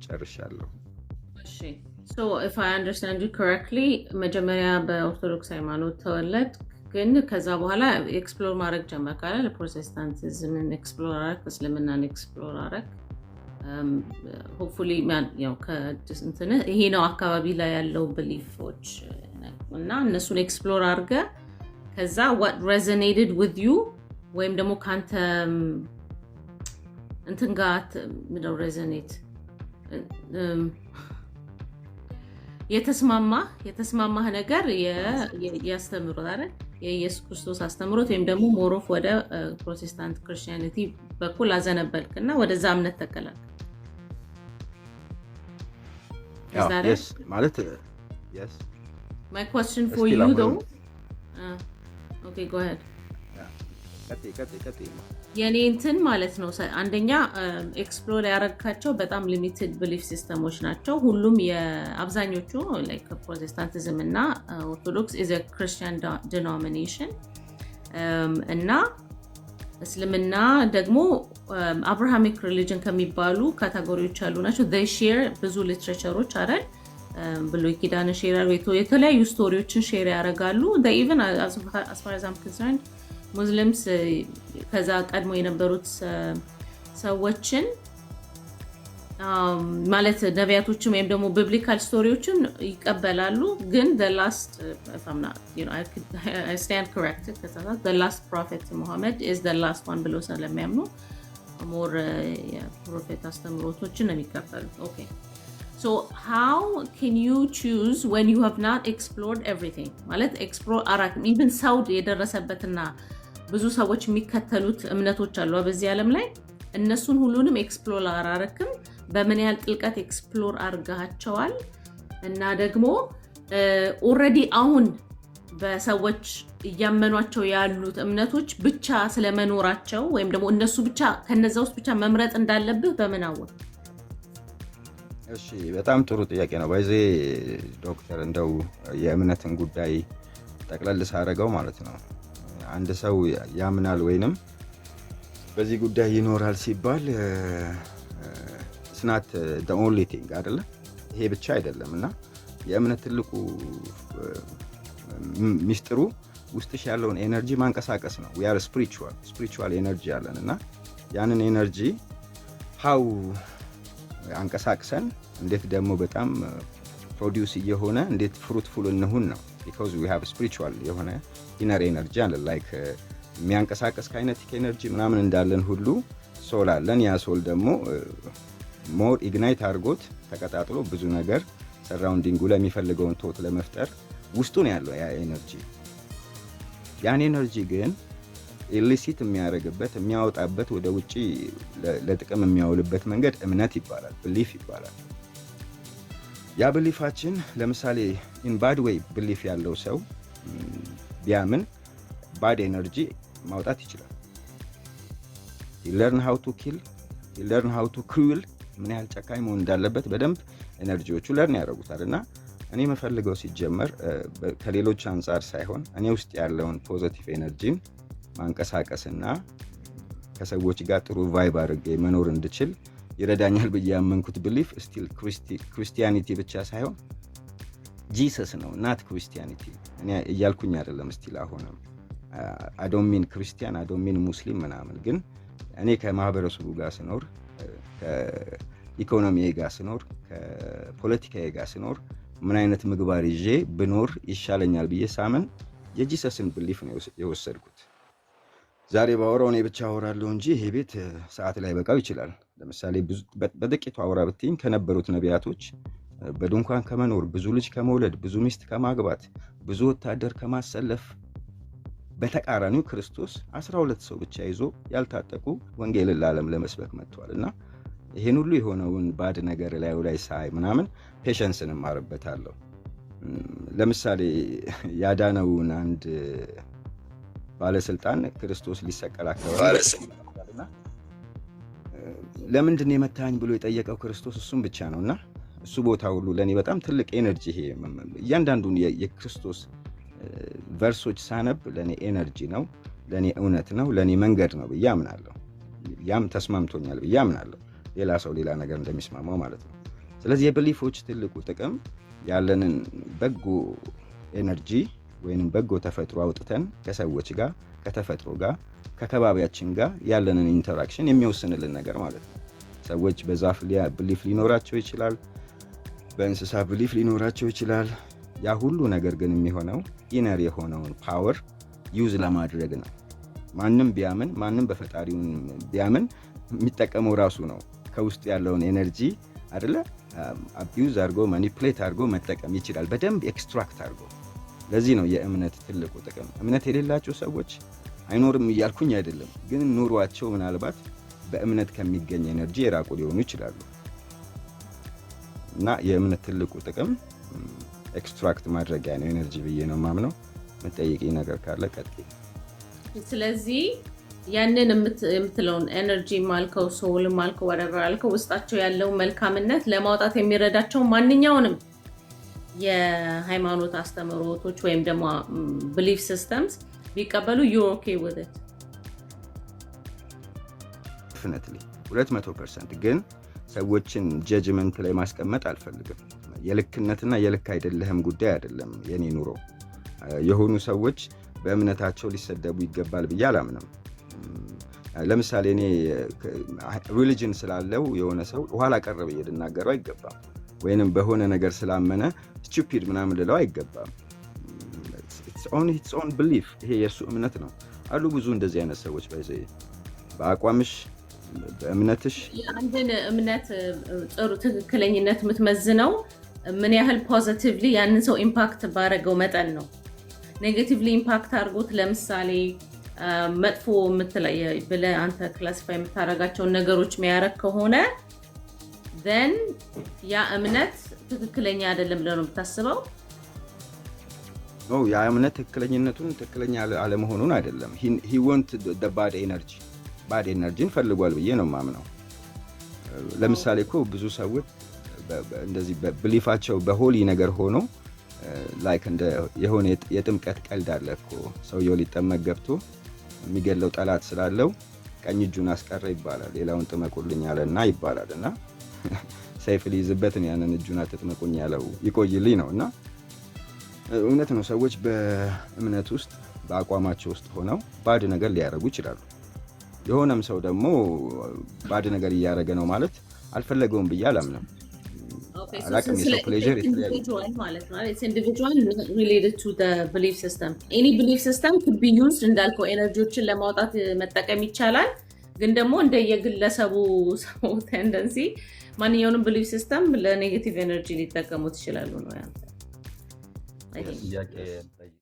ጨርሻለሁ። እሺ so if I understand you correctly መጀመሪያ በኦርቶዶክስ ሃይማኖት ተወለድ ግን ከዛ በኋላ ኤክስፕሎር ማድረግ ጀመርክ አይደል ፕሮቴስታንቲዝምን ኤክስፕሎር አደረክ እስልምናን ኤክስፕሎር አደረክ hopefully ያው ከእንትን ይሄ ነው አካባቢ ላይ ያለው beliefዎች እና እነሱን ኤክስፕሎር አድርገ ከዛ what resonated with you ወይም ደግሞ ካንተ እንትን ጋር ምንድነው resonate የተስማማህ ነገር ያስተምሩት አይደል የኢየሱስ ክርስቶስ አስተምሮት ወይም ደግሞ ሞሮፍ ወደ ፕሮቴስታንት ክርስቲያኒቲ በኩል አዘነበልክና ወደዛ እምነት ተቀላቀልክ yes ማለት yes my question for you though okay go ahead ቀጥይ የኔ እንትን ማለት ነው አንደኛ ኤክስፕሎር ያረጋቸው በጣም ሊሚትድ ቢሊፍ ሲስተሞች ናቸው ሁሉም የአብዛኞቹ ላይክ ፕሮቴስታንቲዝም እና ኦርቶዶክስ is a Christian denomination እና እስልምና ደግሞ አብርሃሚክ ሪሊጅን ከሚባሉ ካቴጎሪዎች አሉ ናቸው they share ብዙ ሊትሬቸሮች አይደል ብሉይ ኪዳን ሼር ያደርጋሉ የተለያዩ ስቶሪዎችን ሼር ያደርጋሉ they even as far as I'm concerned ሙስሊምስ ከዛ ቀድሞ የነበሩት ሰዎችን ማለት ነቢያቶችም ወይም ደግሞ biblical ስቶሪዎችን ይቀበላሉ ግን the last if I'm not you know I stand corrected the last prophet Muhammad is the last one ብለው ስለሚያምኑ more prophet አስተምሮቶችን ነው የሚቀበሉት okay so how can you choose when you have not explored everything ማለት explore አራክ even ሳውድ የደረሰበትና ብዙ ሰዎች የሚከተሉት እምነቶች አሉ በዚህ ዓለም ላይ እነሱን ሁሉንም ኤክስፕሎር አራረክም በምን ያህል ጥልቀት ኤክስፕሎር አርጋቸዋል እና ደግሞ ኦሬዲ አሁን በሰዎች ያመኗቸው ያሉት እምነቶች ብቻ ስለመኖራቸው ወይም ደግሞ እነሱ ብቻ ከነዛ ውስጥ ብቻ መምረጥ እንዳለብህ በምን አወቅ እሺ በጣም ጥሩ ጥያቄ ነው ባይዜ ዶክተር እንደው የእምነትን ጉዳይ ጠቅለል ሳረጋው ማለት ነው አንድ ሰው ያምናል ወይንም በዚህ ጉዳይ ይኖራል ሲባል ስናት the only thing አይደለ ይሄ ብቻ አይደለምና የእምነት ትልቁ ሚስጥሩ ውስጥሽ ያለውን ኤነርጂ ማንቀሳቀስ ነው we are spiritual energy አለንና ያንን ኤነርጂ how አንቀሳቅሰን እንዴት ደግሞ በጣም ፕሮዲዩስ እየሆነ እንዴት ፍሩትፉል እንሁን ነው because we have spiritual የሆነ inner energy አለ like የሚያንቀሳቀስ kinetic energy ምናምን እንዳለን ሁሉ ሶል አለን ያ ሶል ደግሞ more ignite አድርጎት ተቀጣጥሎ ብዙ ነገር ሰራውንዲንጉ ላይ የሚፈልገውን ቶት ለመፍጠር ውስጡ ነው ያለው ያ ኤነርጂ ያን ኤነርጂ ግን ኢሊሲት የሚያደርግበት የሚያወጣበት ወደ ውጪ ለጥቅም የሚያውልበት መንገድ እምነት ይባላል belief ይባላል ያ beliefአችን ለምሳሌ in bad way belief ያለው ሰው ቢያምን bad energy ማውጣት ይችላል he learn how to kill he learn how to cruel ምን ያህል ጨካኝ መሆን እንዳለበት በደንብ ኤነርጂዎቹ ለርን ያደርጉታልና እኔ መፈልገው ሲጀመር ከሌሎች አንፃር ሳይሆን እኔ ውስጥ ያለውን ፖዚቲቭ ኤነርጂን ማንቀሳቀስና ከሰዎች ጋር ጥሩ ቫይብ አድርጌ መኖር እንድችል ይረዳኛል በያመንኩት belief still ክርስቲያኒቲ ብቻ ሳይሆን ጂሰስ ነው not ክርስቲያኒቲ እኔ እያልኩኝ አይደለም still አሁንም I don't mean ክርስቲያን I don't mean ሙስሊም ምናምን ግን እኔ ከማህበረሰቡ ጋር ስኖር ከኢኮኖሚዬ ጋር ስኖር ከፖለቲካዬ ጋር ስኖር ምን አይነት ምግባር ይዤ ብኖር ይሻለኛል ብዬ ሳምን የጂሰስን belief ነው የወሰድኩት ዛሬ ባወራው እኔ ብቻ አወራለሁ እንጂ ይሄ ቤት ሰዓት ላይ በቃው ይችላል ለምሳሌ በጥቂቱ አወራ ብትኝ ከነበሩት ነቢያቶች በድንኳን ከመኖር ብዙ ልጅ ከመውለድ ብዙ ሚስት ከማግባት ብዙ ወታደር ከማሰለፍ በተቃራኒው ክርስቶስ 12 ሰው ብቻ ይዞ ያልታጠቁ ወንጌልን ለዓለም ለመስበክ መጥቷልና ይሄን ሁሉ የሆነውን ባድ ነገር ላይ ሳይ ምናምን ፔሸንስን ማርበታለሁ ለምሳሌ ያዳነውን አንድ ባለስልጣን ክርስቶስ ሊሰቀል አከባለና ለምንድን ነው የመታኝ ብሎ የጠየቀው ክርስቶስ እሱም ብቻ ነውና እሱ ቦታ ሁሉ ለኔ በጣም ትልቅ ኤነርጂ ይሄ እያንዳንዱን የክርስቶስ ቨርሶች ሳነብ ለኔ ኤነርጂ ነው ለኔ እውነት ነው ለኔ መንገድ ነው በያምናለሁ ያም ተስማምቶኛል በያምናለሁ ሌላ ሰው ሌላ ነገር እንደሚስማማው ማለት ነው ስለዚህ የብሊፎች ትልቁ ጥቅም ያለንን በጎ ኤነርጂ ወይንም በጎ ተፈጥሮ አውጥተን ከሰዎች ጋር ከተፈጥሮ ጋር ከከባቢያችን ጋር ያለንን ኢንተራክሽን የሚወስንልን ነገር ማለት ነው። ሰዎች በዛፍ ብሊፍ ሊኖራቸው ይችላል፣ በእንስሳ ብሊፍ ሊኖራቸው ይችላል። ያ ሁሉ ነገር ግን የሚሆነው ኢነር የሆነውን ፓወር ዩዝ ለማድረግ ነው። ማንም ቢያምን ማንም በፈጣሪውን ቢያምን የሚጠቀመው ራሱ ነው። ከውስጥ ያለውን ኤነርጂ አይደለ አቢዩዝ አድርጎ ማኒፕሌት አድርጎ መጠቀም ይችላል፣ በደንብ ኤክስትራክት አድርጎ። ለዚህ ነው የእምነት ትልቁ ጥቅም። እምነት የሌላቸው ሰዎች አይኖርም እያልኩኝ አይደለም፣ ግን ኑሯቸው ምናልባት በእምነት ከሚገኝ ኤነርጂ የራቁ ሊሆኑ ይችላሉ። እና የእምነት ትልቁ ጥቅም ኤክስትራክት ማድረጊያ ነው ኤነርጂ ብዬ ነው ማምነው። የምትጠይቂኝ ነገር ካለ ቀጥይ። ስለዚህ ያንን የምትለውን ኤነርጂ ማልከው ሶል ማልከው ወረራ አልከው ውስጣቸው ያለው መልካምነት ለማውጣት የሚረዳቸው ማንኛውንም የሃይማኖት አስተምህሮቶች ወይም ደግሞ belief systems ቢቀበሉ you're okay with it? definitely 200%። ግን ሰዎችን ጀጅመንት ላይ ማስቀመጥ አልፈልግም። የልክነትና የልክ አይደለህም ጉዳይ አይደለም የኔ ኑሮ። የሆኑ ሰዎች በእምነታቸው ሊሰደቡ ይገባል ብዬ አላምንም። ለምሳሌ እኔ ሪሊጅን ስላለው የሆነ ሰው ኋላ ቀር ብዬ ልናገረው አይገባም። ወይንም በሆነ ነገር ስላመነ ስቱፒድ ምናምን ልለው አይገባም። it's own belief። ይሄ የእሱ እምነት ነው። አሉ ብዙ እንደዚህ አይነት ሰዎች በአቋምሽ በእምነትሽ የአንድን እምነት ጥሩ ትክክለኝነት የምትመዝነው ምን ያህል ፖዚቲቭሊ ያንን ሰው ኢምፓክት ባረገው መጠን ነው። ኔጌቲቭሊ ኢምፓክት አድርጎት ለምሳሌ መጥፎ ብለህ አንተ ክላሲፋይ የምታደርጋቸውን ነገሮች የሚያረግ ከሆነ then ያ እምነት ትክክለኛ አይደለም ብለህ ነው የምታስበው? ያ እምነት ትክክለኛ አለመሆኑን አይደለም። he want the bad energy ፈልጓል ብዬ ነው የማምነው። ለምሳሌ እኮ ብዙ ሰዎች እንደዚህ በብሊፋቸው በሆሊ ነገር ሆኖ ላይክ እንደ የሆነ የጥምቀት ቀልድ አለ እኮ ሰውየው ሊጠመቅ ገብቶ የሚገለው ጠላት ስላለው ቀኝ እጁን አስቀረ ይባላል። ሌላውን ጥመቁልኝ አለና ይባላል። እና ሰይፍ ሊይዝበትን ያንን እጁን አትጥመቁኝ ያለው ይቆይልኝ ነው። እና እውነት ነው፣ ሰዎች በእምነት ውስጥ በአቋማቸው ውስጥ ሆነው ባድ ነገር ሊያደርጉ ይችላሉ። የሆነም ሰው ደግሞ ባድ ነገር እያደረገ ነው ማለት አልፈለገውም ብዬ አላምንም። አላቅም። የሰው ፕሌዥር individual ማለት ነው። It's individual related to the belief system. Any belief system could be used እንዳልከው ኤነርጂዎችን ለማውጣት መጠቀም ይቻላል። ግን ደግሞ እንደ የግለሰቡ ሰው ቴንደንሲ ማንኛውንም belief system ለኔጌቲቭ ኤነርጂ ሊጠቀሙት ይችላሉ ነው ያንተ።